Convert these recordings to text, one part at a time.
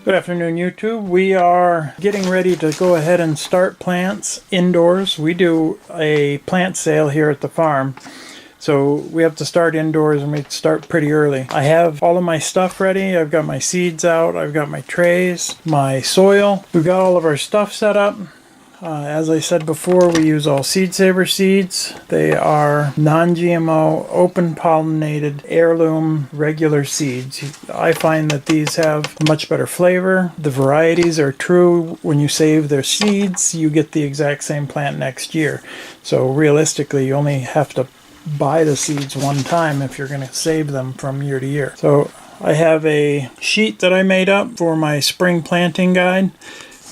Good afternoon, YouTube. We are getting ready to go ahead and start plants indoors. We do a plant sale here at the farm, so we have to start indoors and we start pretty early. I have all of my stuff ready. I've got my seeds out. I've got my trays, my soil. We've got all of our stuff set up. As I said before, we use all Seed Saver seeds. They are non-GMO, open-pollinated, heirloom, regular seeds. I find that these have much better flavor. The varieties are true. When you save their seeds, you get the exact same plant next year. So realistically, you only have to buy the seeds one time if you're going to save them from year to year. So I have a sheet that I made up for my spring planting guide.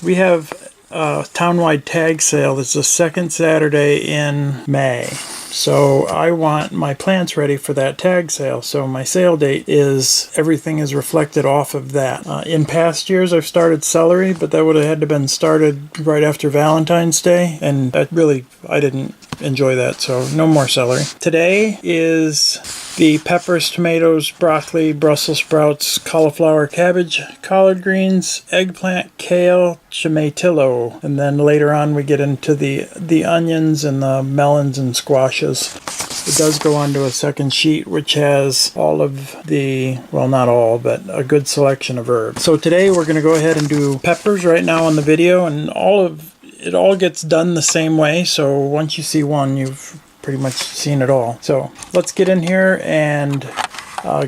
We have a townwide tag sale that's the second Saturday in May. So I want my plants ready for that tag sale. So my sale date is, everything is reflected off of that. In past years I've started celery, but that would have had to been started right after Valentine's Day, and that really, I didn't enjoy that, so no more celery. Today is the peppers, tomatoes, broccoli, Brussels sprouts, cauliflower, cabbage, collard greens, eggplant, kale, tomatillo, and then later on we get into the onions and the melons and squashes. It does go onto a second sheet which has all of the, well, not all, but a good selection of herbs. So today we're going to go ahead and do peppers right now on the video, and it all gets done the same way, so once you see one, you've pretty much seen it all. So let's get in here and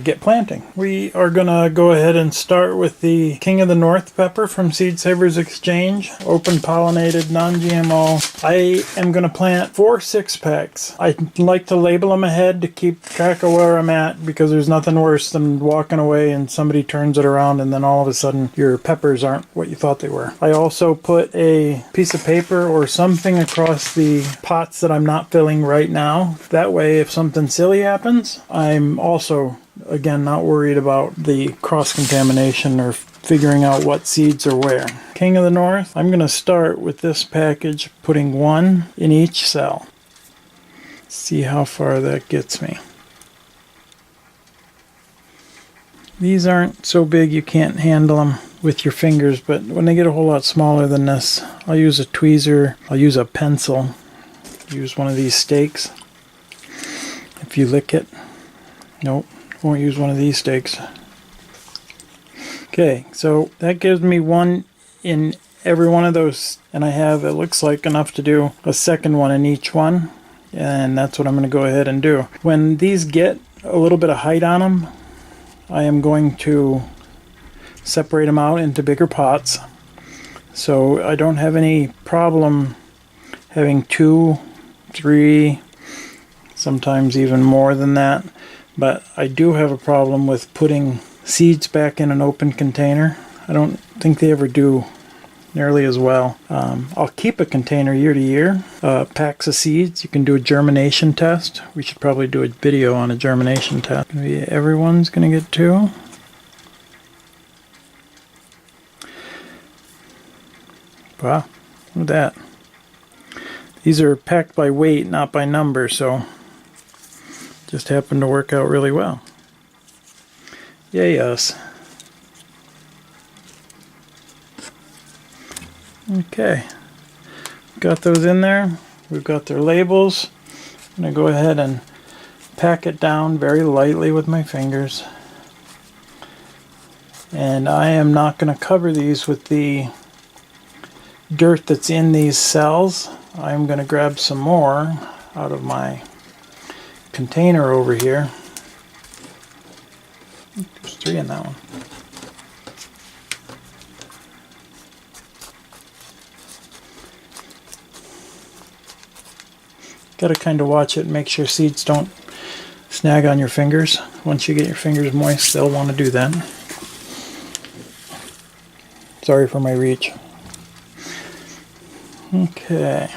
get planting. We are gonna go ahead and start with the King of the North pepper from Seed Savers Exchange, open pollinated, non-GMO. I am gonna plant 4 6-packs. I like to label them ahead to keep track of where I'm at, because there's nothing worse than walking away and somebody turns it around and then all of a sudden your peppers aren't what you thought they were. I also put a piece of paper or something across the pots that I'm not filling right now. That way, if something silly happens, I'm also, again, not worried about the cross-contamination or figuring out what seeds are where. King of the North, I'm going to start with this package, putting 1 in each cell. See how far that gets me. These aren't so big you can't handle them with your fingers, but when they get a whole lot smaller than this, I'll use a tweezer, I'll use a pencil, use one of these stakes. If you lick it, nope. Won't use one of these stakes. Okay, so that gives me 1 in every one of those, and I have, it looks like, enough to do a second one in each one, and that's what I'm going to go ahead and do. When these get a little bit of height on them, I am going to separate them out into bigger pots, so I don't have any problem having 2, 3, sometimes even more than that. But I do have a problem with putting seeds back in an open container. I don't think they ever do nearly as well. I'll keep a container year to year. Packs of seeds. You can do a germination test. We should probably do a video on a germination test. Maybe everyone's going to get 2. Wow, look at that. These are packed by weight, not by number, so just happened to work out really well. Yay us. Okay, got those in there. We've got their labels. I'm going to go ahead and pack it down very lightly with my fingers. And I am not going to cover these with the dirt that's in these cells. I'm going to grab some more out of my container over here. There's 3 in that one. Got to kind of watch it and make sure seeds don't snag on your fingers. Once you get your fingers moist, they'll want to do that. Sorry for my reach. Okay.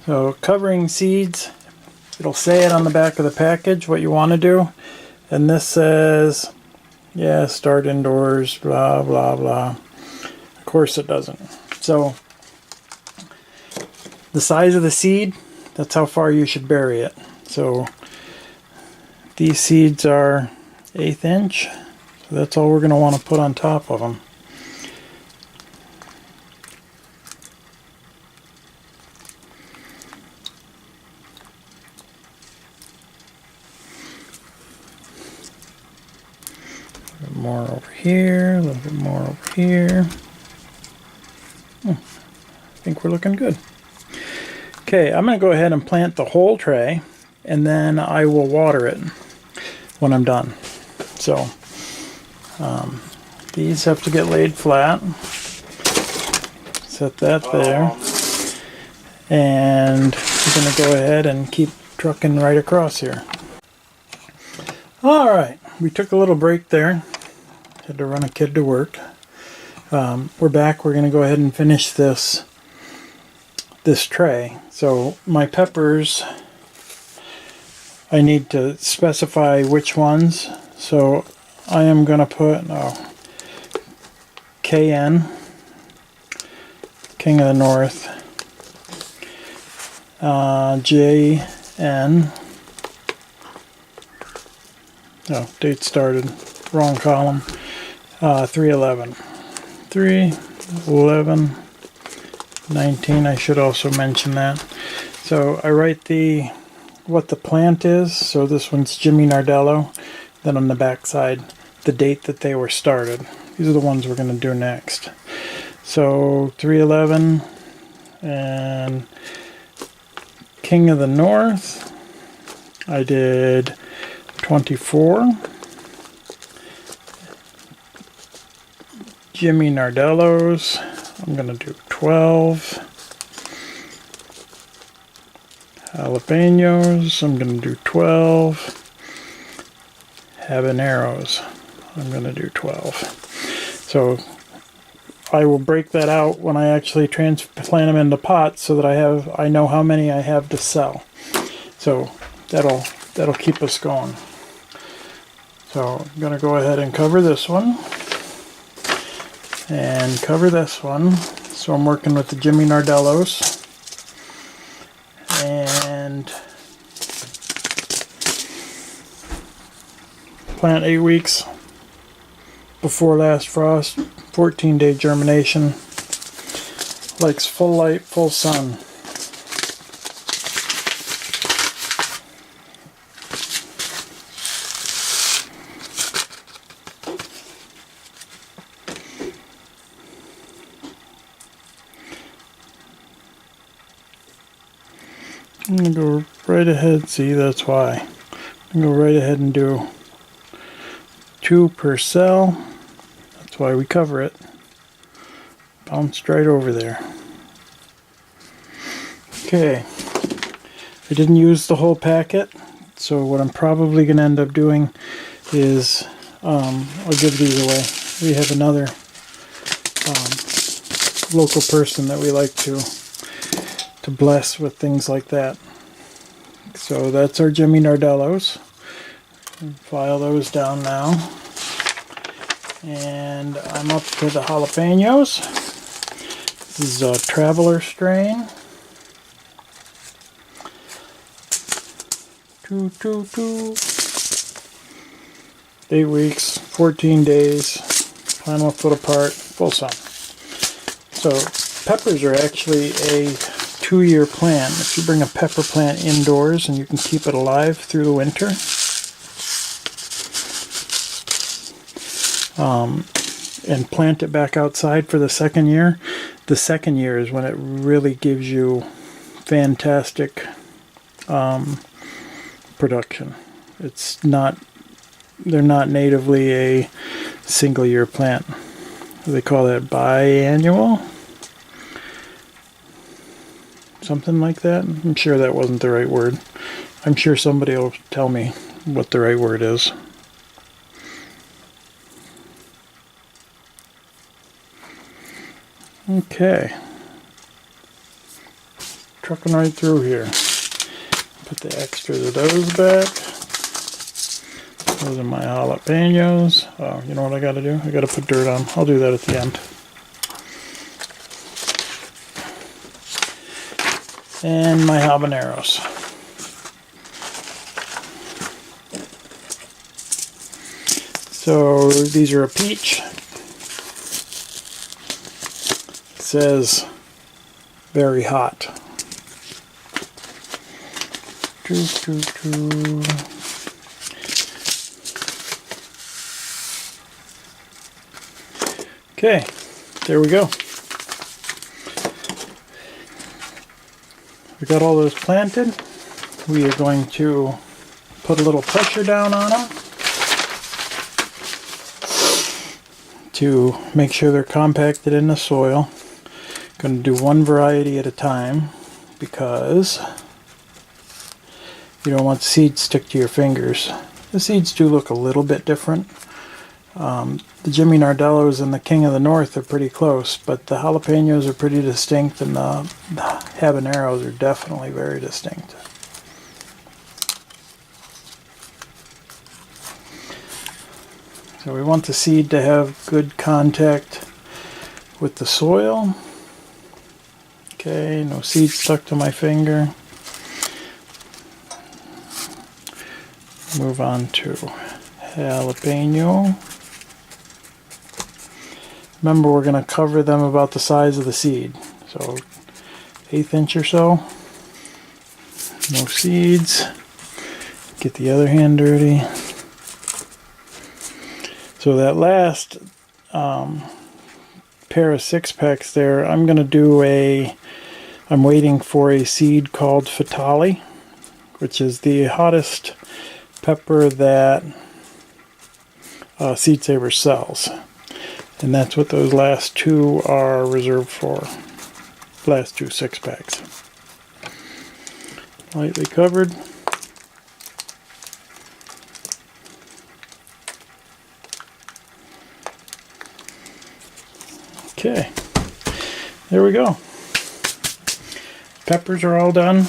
So covering seeds, it'll say it on the back of the package what you want to do, and this says, yeah, start indoors, blah blah blah. Of course it doesn't. So the size of the seed, that's how far you should bury it. So these seeds are 1/8 inch, So that's all we're going to want to put on top of them. A little bit more over here, a little bit more over here. I think we're looking good. Okay, I'm going to go ahead and plant the whole tray, and then I will water it when I'm done. So these have to get laid flat. Set that there. And we're going to go ahead and keep trucking right across here. Alright, we took a little break there. Had to run a kid to work. We're back. We're going to go ahead and finish this tray. So my peppers, I need to specify which ones. So I am going to put KN, King of the North, JN, date started, wrong column, 311, 311, 19, I should also mention that. So I write what the plant is, so this one's Jimmy Nardello, then on the back side the date that they were started. These are the ones we're going to do next. So 311 and King of the North, I did 24. Jimmy Nardello's, I'm going to do 12. Jalapenos, I'm going to do 12. Habaneros, I'm going to do 12. So I will break that out when I actually transplant them into pots so that I know how many I have to sell. So that'll keep us going. So I'm going to go ahead and cover this one. And cover this one. So I'm working with the Jimmy Nardellos. And plant 8 weeks before last frost, 14-day germination, likes full light, full sun. I'm going to go right ahead, see, that's why. I'm going to go right ahead and do 2 per cell. That's why we cover it. Bounced right over there. Okay. I didn't use the whole packet, so what I'm probably going to end up doing is I'll give these away. We have another local person that we like to bless with things like that. So that's our Jimmy Nardellos. File those down now. And I'm up to the jalapenos. This is a Traveler strain. 8 weeks, 14 days, plant 1 foot apart, full sun. So peppers are actually a 2-year plant. If you bring a pepper plant indoors and you can keep it alive through the winter, and plant it back outside for the second year is when it really gives you fantastic production. They're not natively a single year plant. They call that biannual, something like that. I'm sure that wasn't the right word. I'm sure somebody will tell me what the right word is. Okay, trucking right through here. Put the extras of those back. Those are my jalapenos. Oh, you know what I gotta do? I gotta put dirt on. I'll do that at the end. And my habaneros. So these are a peach. It says very hot. Okay, there we go. We got all those planted. We are going to put a little pressure down on them to make sure they're compacted in the soil. Going to do one variety at a time because you don't want the seeds stick to your fingers. The seeds do look a little bit different. The Jimmy Nardellos and the King of the North are pretty close, but the jalapenos are pretty distinct, and the habaneros are definitely very distinct. So we want the seed to have good contact with the soil. Okay, no seed stuck to my finger. Move on to jalapeno. Remember, we're going to cover them about the size of the seed. So 1/8 inch or so. No seeds. Get the other hand dirty. So that last pair of 6-packs there, I'm waiting for a seed called Fatali, which is the hottest pepper that Seed Saver sells. And that's what those last two are reserved for. Last two 6-packs. Lightly covered. Okay, there we go. Peppers are all done.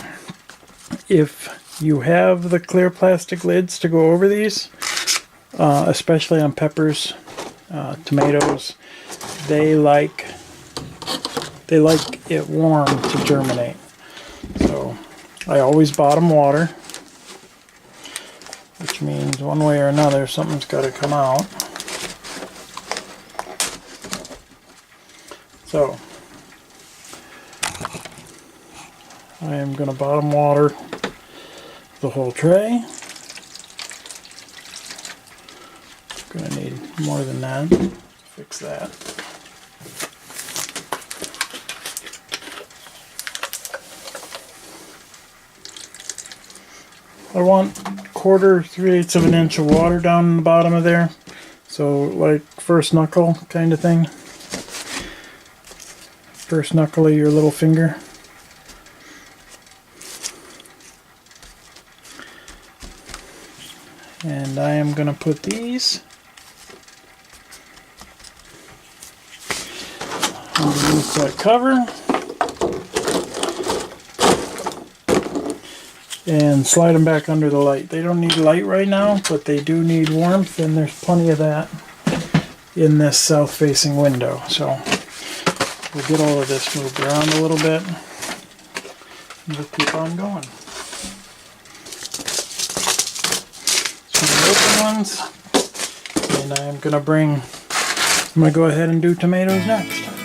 If you have the clear plastic lids to go over these, especially on peppers, tomatoes, they like it warm to germinate. So I always bottom water, which means one way or another something's got to come out. So I am going to bottom water the whole tray. Going to need more than that. Fix that. I want 1/4, 3/8 of an inch of water down in the bottom of there. So like first knuckle kind of thing. First knuckle of your little finger. And I am going to put these underneath that cover and slide them back under the light. They don't need light right now, but they do need warmth, and there's plenty of that in this south-facing window. So we'll get all of this moved around a little bit and we'll keep on going. Ones, and I'm gonna go ahead and do tomatoes next.